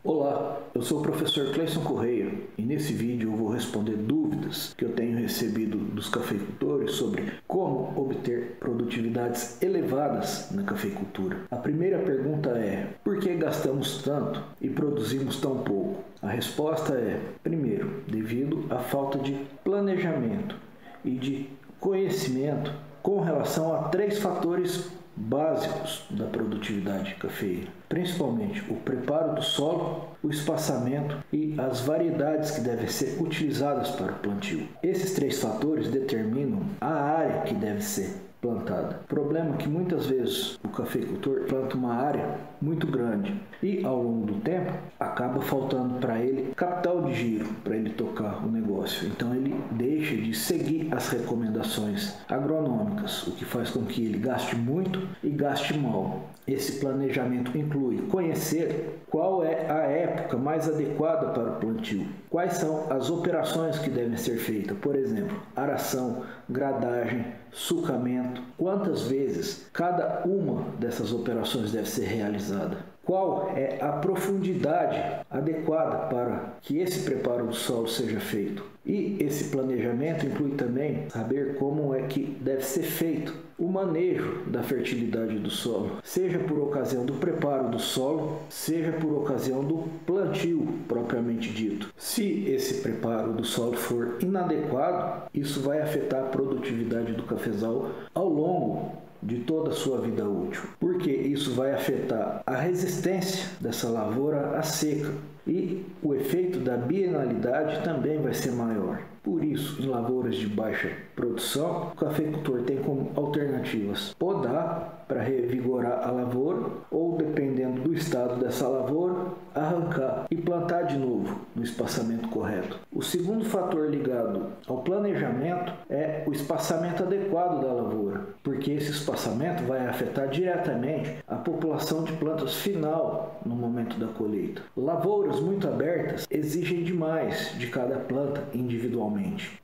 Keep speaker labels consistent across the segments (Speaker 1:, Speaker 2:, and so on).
Speaker 1: Olá, eu sou o professor Cleison Correia e nesse vídeo eu vou responder dúvidas que eu tenho recebido dos cafeicultores sobre como obter produtividades elevadas na cafeicultura. A primeira pergunta é: por que gastamos tanto e produzimos tão pouco? A resposta é, primeiro, devido à falta de planejamento e de conhecimento com relação a três fatores básicos da produtividade cafeeira, principalmente o preparo do solo, o espaçamento e as variedades que devem ser utilizadas para o plantio. Esses três fatores determinam a área que deve ser plantada. O problema é que muitas vezes o cafeicultor planta uma área muito grande e ao longo do tempo acaba faltando para ele capital de giro para ele tocar o negócio. Então ele deixa de seguir as recomendações agronômicas, o que faz com que ele gaste muito e gaste mal. Esse planejamento inclui conhecer qual é a época mais adequada para o plantio, quais são as operações que devem ser feitas, por exemplo, aração, gradagem, sulcamento, quantas vezes cada uma dessas operações deve ser realizada, qual é a profundidade adequada para que esse preparo do solo seja feito. E esse planejamento inclui também saber como é que deve ser feito o manejo da fertilidade do solo, seja por ocasião do preparo do solo, seja por ocasião do plantio propriamente dito. Se esse preparo do solo for inadequado, isso vai afetar a produtividade do cafezal ao longo de toda a sua vida útil, porque isso vai afetar a resistência dessa lavoura à seca e o efeito da bienalidade também vai ser maior. Por isso, em lavouras de baixa produção, o cafeicultor tem como alternativas podar para revigorar a lavoura ou, dependendo do estado dessa lavoura, arrancar e plantar de novo no espaçamento correto. O segundo fator ligado ao planejamento é o espaçamento adequado da lavoura, porque esse espaçamento vai afetar diretamente a população de plantas final no momento da colheita. Lavouras muito abertas exigem demais de cada planta individualmente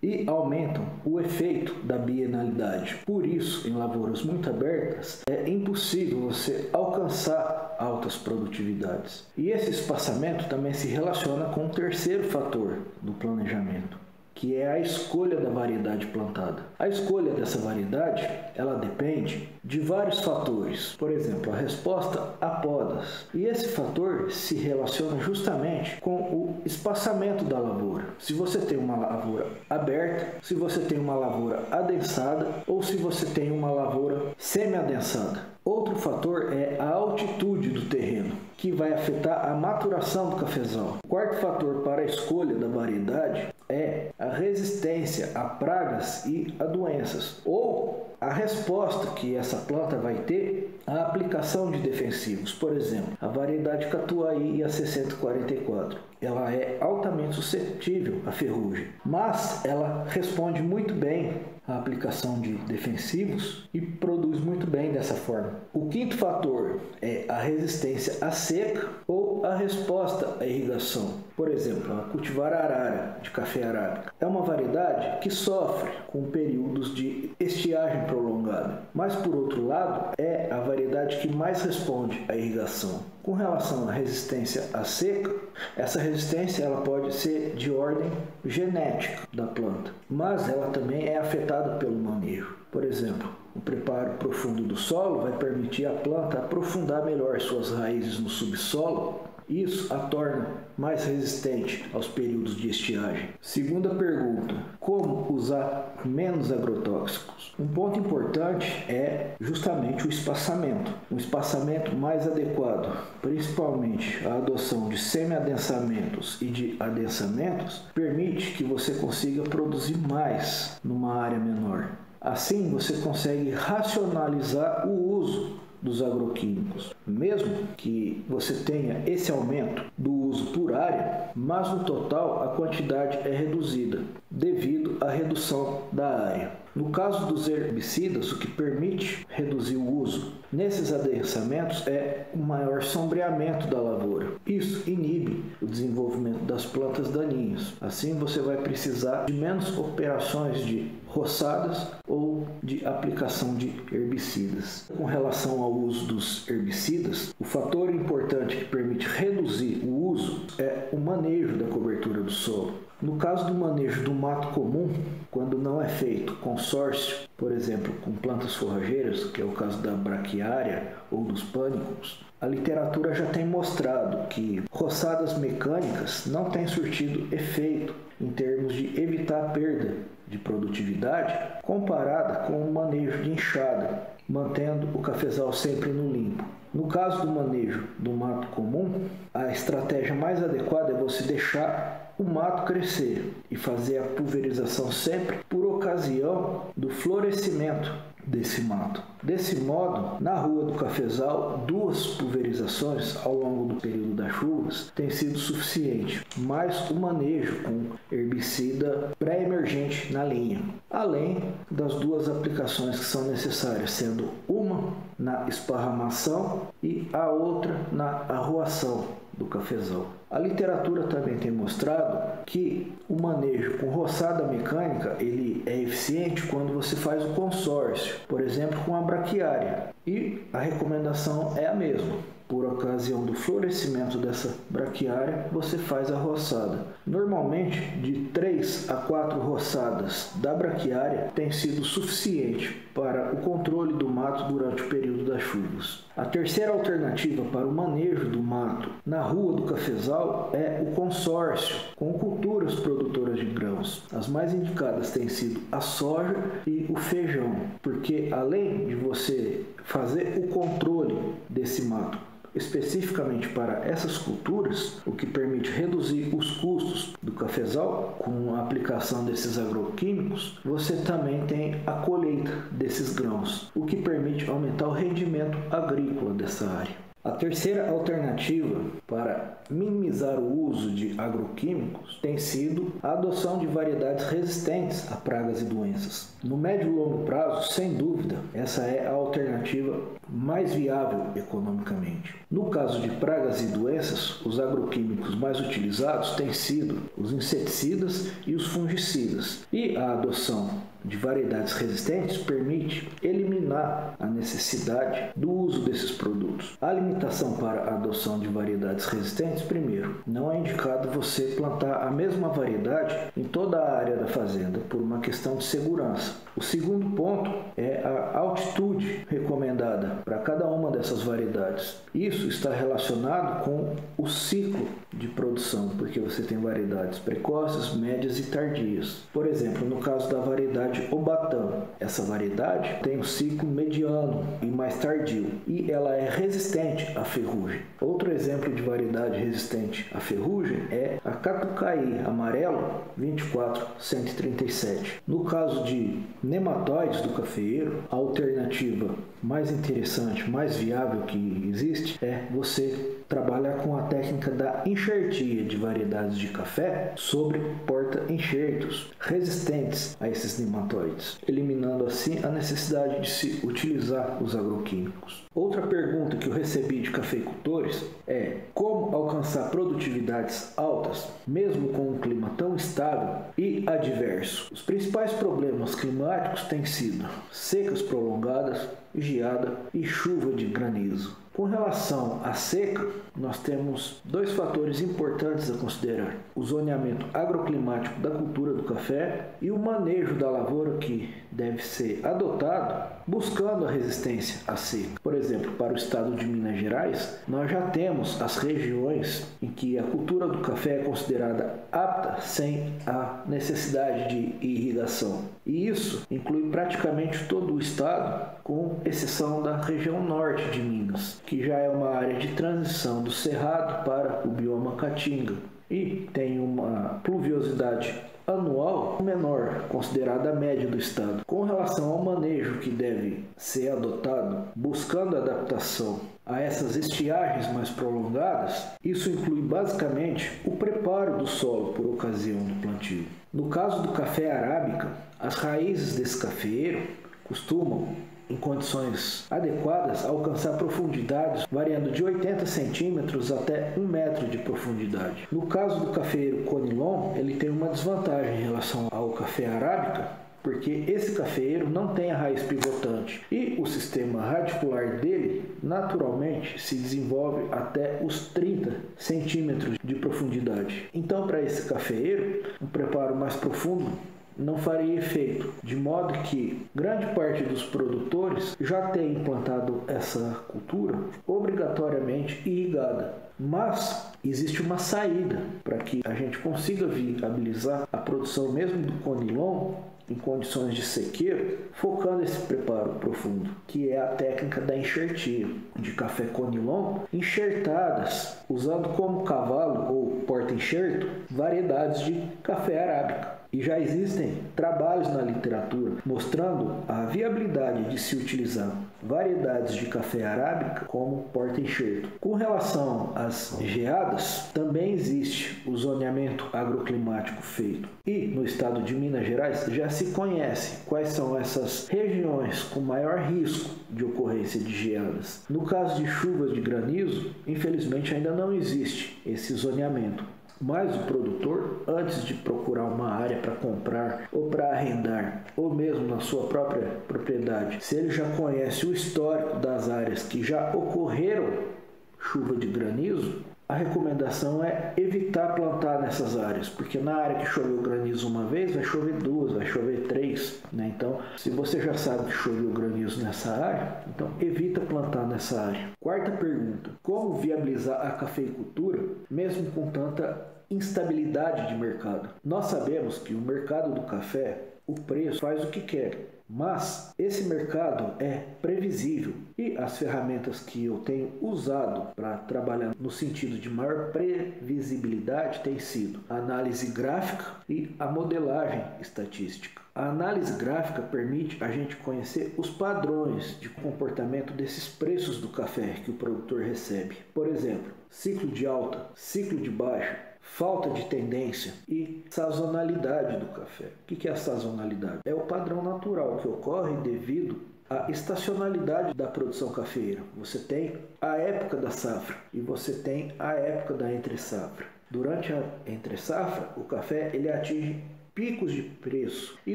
Speaker 1: e aumentam o efeito da bienalidade. Por isso, em lavouras muito abertas, é impossível você alcançar altas produtividades. E esse espaçamento também se relaciona com o terceiro fator do planejamento, que é a escolha da variedade plantada. A escolha dessa variedade, ela depende de vários fatores. Por exemplo, a resposta a podas. E esse fator se relaciona justamente com o espaçamento da lavoura. Se você tem uma lavoura aberta, se você tem uma lavoura adensada ou se você tem uma lavoura semi-adensada. Outro fator é a altitude do terreno, que vai afetar a maturação do cafezal. O quarto fator para a escolha da variedade é a resistência a pragas e a doenças, ou a resposta que essa planta vai ter à aplicação de defensivos. Por exemplo, a variedade Catuai IAC144. Ela é altamente suscetível à ferrugem, mas ela responde muito bem à aplicação de defensivos e produz muito bem dessa forma. O quinto fator é a resistência à seca ou a resposta à irrigação. Por exemplo, a cultivar arara de café arábica é uma variedade que sofre com períodos de estiagem prolongada, mas por outro lado é a variedade que mais responde à irrigação. Com relação à resistência à seca, essa resistência ela pode ser de ordem genética da planta, mas ela também é afetada pelo manejo. Por exemplo, o preparo profundo do solo vai permitir à planta aprofundar melhor suas raízes no subsolo. Isso a torna mais resistente aos períodos de estiagem. Segunda pergunta: como usar menos agrotóxicos? Um ponto importante é justamente o espaçamento. Um espaçamento mais adequado, principalmente a adoção de semi-adensamentos e de adensamentos, permite que você consiga produzir mais numa área menor. Assim, você consegue racionalizar o uso dos agroquímicos, mesmo que você tenha esse aumento do uso por área, mas no total a quantidade é reduzida devido à redução da área. No caso dos herbicidas, o que permite reduzir o uso nesses adensamentos é o maior sombreamento da lavoura. Isso inibe o desenvolvimento das plantas daninhas. Assim você vai precisar de menos operações de roçadas ou de aplicação de herbicidas. Com relação ao uso dos herbicidas, o fator importante que permite reduzir o uso é o manejo da cobertura do solo. No caso do manejo do mato comum, quando não é feito consórcio, por exemplo, com plantas forrageiras, que é o caso da braquiária ou dos pânicos, a literatura já tem mostrado que roçadas mecânicas não têm surtido efeito em termos de evitar a perda de produtividade comparada com o manejo de enxada, mantendo o cafezal sempre no limpo. No caso do manejo do mato comum, a estratégia mais adequada é você deixar o mato crescer e fazer a pulverização sempre por ocasião do florescimento desse mato. Desse modo, na rua do cafezal, 2 pulverizações ao longo do período das chuvas tem sido suficiente, mais o manejo com herbicida pré-emergente na linha, além das 2 aplicações que são necessárias, sendo uma na esparramação e a outra na arruação do cafezal. A literatura também tem mostrado que o manejo com roçada mecânica ele é eficiente quando você faz o consórcio, por exemplo, com a braquiária. E a recomendação é a mesma. Por ocasião do florescimento dessa braquiária, você faz a roçada. Normalmente, de 3 a 4 roçadas da braquiária tem sido suficiente para o controle do mato durante o período das chuvas. A terceira alternativa para o manejo do mato na rua do cafezal é o consórcio com culturas produtoras de grãos. As mais indicadas têm sido a soja e o feijão, porque além de você fazer o controle desse mato especificamente para essas culturas, o que permite reduzir os custos do cafezal com a aplicação desses agroquímicos, você também tem a colheita desses grãos, o que permite aumentar o rendimento agrícola dessa área. A terceira alternativa para minimizar o uso de agroquímicos tem sido a adoção de variedades resistentes a pragas e doenças. No médio e longo prazo, sem dúvida, essa é a alternativa mais viável economicamente. No caso de pragas e doenças, os agroquímicos mais utilizados têm sido os inseticidas e os fungicidas, e a adoção de variedades resistentes permite eliminar a necessidade do uso desses produtos. A limitação para a adoção de variedades resistentes, primeiro, não é indicado você plantar a mesma variedade em toda a área da fazenda por uma questão de segurança. O segundo ponto é a altitude recomendada para cada uma dessas variedades. Isso está relacionado com o ciclo de produção, porque você tem variedades precoces, médias e tardias. Por exemplo, no caso da variedade Obatã, essa variedade tem um ciclo mediano e mais tardio, e ela é resistente à ferrugem. Outro exemplo de variedade resistente à ferrugem é a Catucaí amarelo 24137. No caso de nematóides do cafeeiro, a alternativa mais interessante, mais viável que existe é você trabalhar com a técnica da enxertia de variedades de café sobre porta-enxertos resistentes a esses nematóides, eliminando assim a necessidade de se utilizar os agroquímicos. Outra pergunta que eu recebi de cafeicultores é como alcançar produtividades altas, mesmo com um clima tão estável e adverso. Os principais problemas climáticos têm sido secas prolongadas, geada e chuva de granizo. Com relação à seca, nós temos 2 fatores importantes a considerar: o zoneamento agroclimático da cultura do café e o manejo da lavoura que deve ser adotado buscando a resistência à seca. Por exemplo, para o estado de Minas Gerais, nós já temos as regiões em que a cultura do café é considerada apta sem a necessidade de irrigação. E isso inclui praticamente todo o estado, com exceção da região norte de Minas, que já é uma área de transição do cerrado para o bioma caatinga e tem uma pluviosidade anual menor, considerada a média do estado. Com relação ao manejo que deve ser adotado, buscando adaptação a essas estiagens mais prolongadas, isso inclui basicamente o preparo do solo por ocasião do plantio. No caso do café arábica, as raízes desse cafeeiro costumam, em condições adequadas, alcançar profundidades variando de 80 centímetros até 1 metro de profundidade. No caso do cafeeiro Conilon, ele tem uma desvantagem em relação ao café arábica, porque esse cafeeiro não tem a raiz pivotante e o o sistema radicular dele naturalmente se desenvolve até os 30 centímetros de profundidade. Então, para esse cafeeiro, um preparo mais profundo não faria efeito, de modo que grande parte dos produtores já tem implantado essa cultura obrigatoriamente irrigada. Mas existe uma saída para que a gente consiga viabilizar a produção mesmo do conilon em condições de sequeiro, focando esse preparo profundo, que é a técnica da enxertia de café conilon enxertadas, usando como cavalo ou porta-enxerto variedades de café arábica. E já existem trabalhos na literatura mostrando a viabilidade de se utilizar variedades de café arábica como porta-enxerto. Com relação às geadas, também existe o zoneamento agroclimático feito. E no estado de Minas Gerais já se conhece quais são essas regiões com maior risco de ocorrência de geadas. No caso de chuvas de granizo, infelizmente ainda não existe esse zoneamento. Mas o produtor, antes de procurar uma área para comprar ou para arrendar, ou mesmo na sua própria propriedade, se ele já conhece o histórico das áreas que já ocorreram chuva de granizo, a recomendação é evitar plantar nessas áreas, porque na área que choveu granizo uma vez, vai chover duas, vai chover três, né? Então, se você já sabe que choveu granizo nessa área, então evita plantar nessa área. Quarta pergunta: como viabilizar a cafeicultura mesmo com tanta instabilidade de mercado? Nós sabemos que o mercado do café, o preço faz o que quer, mas esse mercado é previsível e as ferramentas que eu tenho usado para trabalhar no sentido de maior previsibilidade têm sido a análise gráfica e a modelagem estatística. A análise gráfica permite a gente conhecer os padrões de comportamento desses preços do café que o produtor recebe. Por exemplo, ciclo de alta, ciclo de baixa, falta de tendência e sazonalidade do café. O que é a sazonalidade? É o padrão natural que ocorre devido à estacionalidade da produção cafeeira. Você tem a época da safra e você tem a época da entre-safra. Durante a entre-safra, o café ele atinge picos de preço e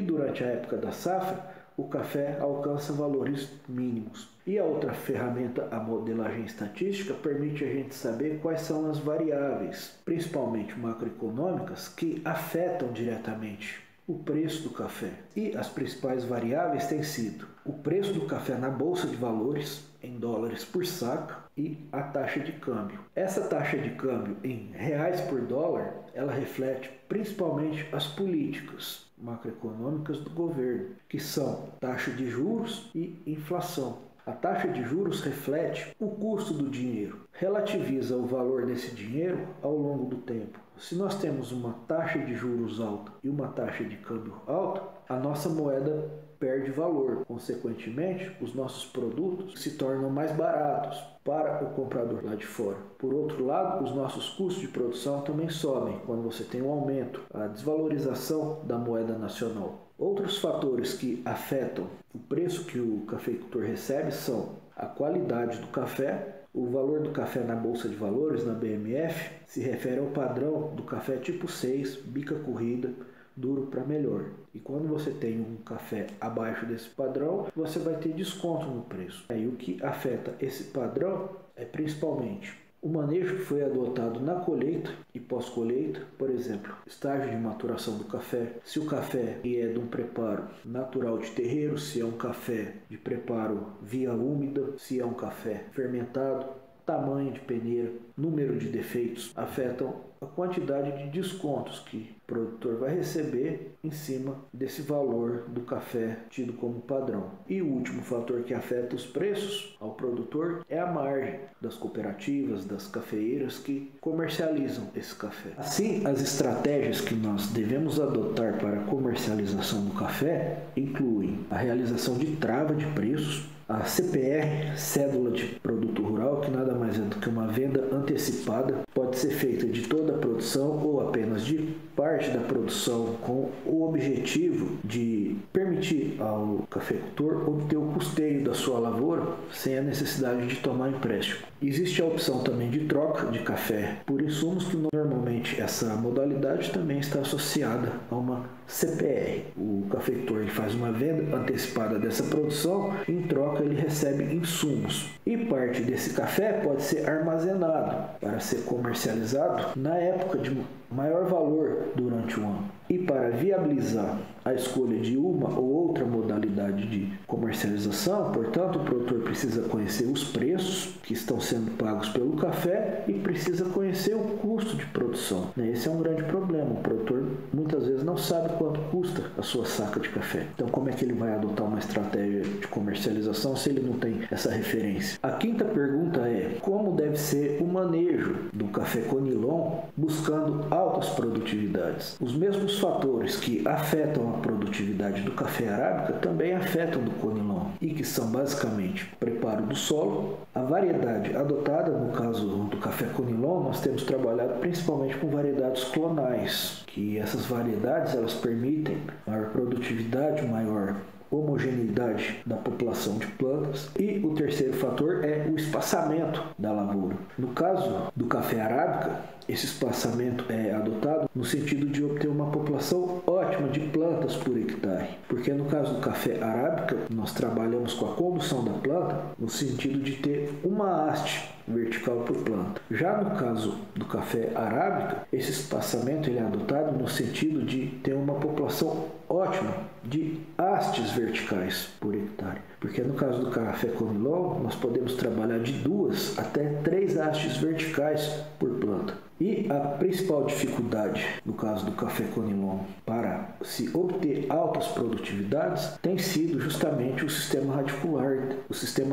Speaker 1: durante a época da safra, o café alcança valores mínimos. E a outra ferramenta, a modelagem estatística, permite a gente saber quais são as variáveis, principalmente macroeconômicas, que afetam diretamente o preço do café. E as principais variáveis têm sido o preço do café na Bolsa de Valores, em dólares por saca, e a taxa de câmbio. Essa taxa de câmbio em reais por dólar, ela reflete principalmente as políticas macroeconômicas do governo, que são taxa de juros e inflação. A taxa de juros reflete o custo do dinheiro, relativiza o valor desse dinheiro ao longo do tempo. Se nós temos uma taxa de juros alta e uma taxa de câmbio alta, a nossa moeda perde valor. Consequentemente, os nossos produtos se tornam mais baratos para o comprador lá de fora. Por outro lado, os nossos custos de produção também sobem quando você tem um aumento, a desvalorização da moeda nacional. Outros fatores que afetam o preço que o cafeicultor recebe são a qualidade do café. O valor do café na Bolsa de Valores, na BMF, se refere ao padrão do café tipo 6, bica corrida, duro para melhor. E quando você tem um café abaixo desse padrão, você vai ter desconto no preço. E o que afeta esse padrão é principalmente o manejo que foi adotado na colheita e pós-colheita, por exemplo, estágio de maturação do café, se o café é de um preparo natural de terreiro, se é um café de preparo via úmida, se é um café fermentado, tamanho de peneira, número de defeitos, afetam a quantidade de descontos que o produtor vai receber em cima desse valor do café tido como padrão. E o último fator que afeta os preços ao produtor é a margem das cooperativas, das cafeeiras que comercializam esse café. Assim, as estratégias que nós devemos adotar para a comercialização do café incluem a realização de trava de preços, a CPR, Cédula de Produto Rural, que nada mais é do que uma venda antecipada, pode ser feita de toda a produção ou apenas de parte da produção, com o objetivo de permitir ao cafeicultor obter o custeio da sua lavoura sem a necessidade de tomar empréstimo. Existe a opção também de troca de café por insumos, que normalmente essa modalidade também está associada a uma CPR. O cafeicultor ele faz uma venda antecipada dessa produção, em troca ele recebe insumos. E parte desse café pode ser armazenado para ser comercializado na época de maior valor durante o ano. E para viabilizar a escolha de uma ou outra modalidade de comercialização, portanto, o produtor precisa conhecer os preços que estão sendo pagos pelo café e precisa conhecer o custo de produção. Esse é um grande problema. O produtor muitas vezes não sabe quanto custa a sua saca de café. Então, como é que ele vai adotar uma estratégia de comercialização se ele não tem essa referência? A quinta pergunta é: como deve ser o manejo do café Conilon buscando altas produtividades? Os mesmos fatores que afetam a produtividade do café arábica também afetam do Conilon, e que são basicamente o preparo do solo, a variedade adotada. No caso do café Conilon, nós temos trabalhado principalmente com variedades clonais, que essas variedades elas permitem maior produtividade, maior homogeneidade da população de plantas. E o terceiro fator é o espaçamento da lavoura. No caso do café arábica, esse espaçamento é adotado no sentido de obter uma população ótima de plantas por hectare, porque no caso do café arábica nós trabalhamos com a condução da planta no sentido de ter uma haste vertical por planta. Já no caso do café arábica, esse espaçamento ele é adotado no sentido de ter uma população ótima de hastes verticais por hectare, porque no caso do café Conilon nós podemos trabalhar de 2 até 3 hastes verticais por planta. E a principal dificuldade no caso do café Conilon para se obter altas produtividades tem sido justamente o sistema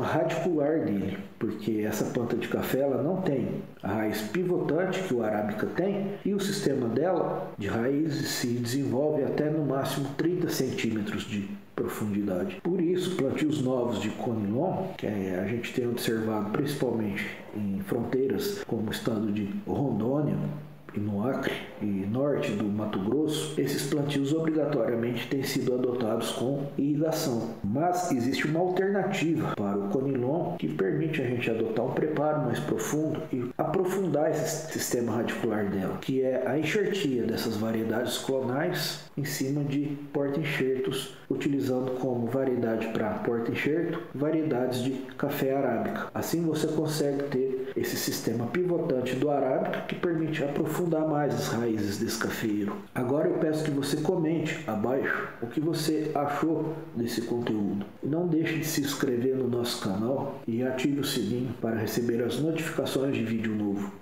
Speaker 1: radicular dele, porque essa planta de café ela não tem a raiz pivotante que o arábica tem, e o sistema dela de raízes se desenvolve até no máximo 30 centímetros de profundidade. Por isso, plantios novos de Conilon, que a gente tem observado principalmente em fronteiras como o estado de Rondônia e no Acre e norte do Mato Grosso, esses plantios obrigatoriamente têm sido adotados com irrigação. Mas existe uma alternativa para o Conilon que permite a gente adotar um preparo mais profundo e aprofundar esse sistema radicular dela, que é a enxertia dessas variedades clonais em cima de porta-enxertos, utilizando como variedade para porta-enxerto variedades de café arábica. Assim você consegue ter esse sistema pivotante do arábica que permite aprofundar mais as raízes desse cafeiro. Agora eu peço que você comente abaixo o que você achou desse conteúdo. Não deixe de se inscrever no nosso canal e ative o sininho para receber as notificações de vídeo novo.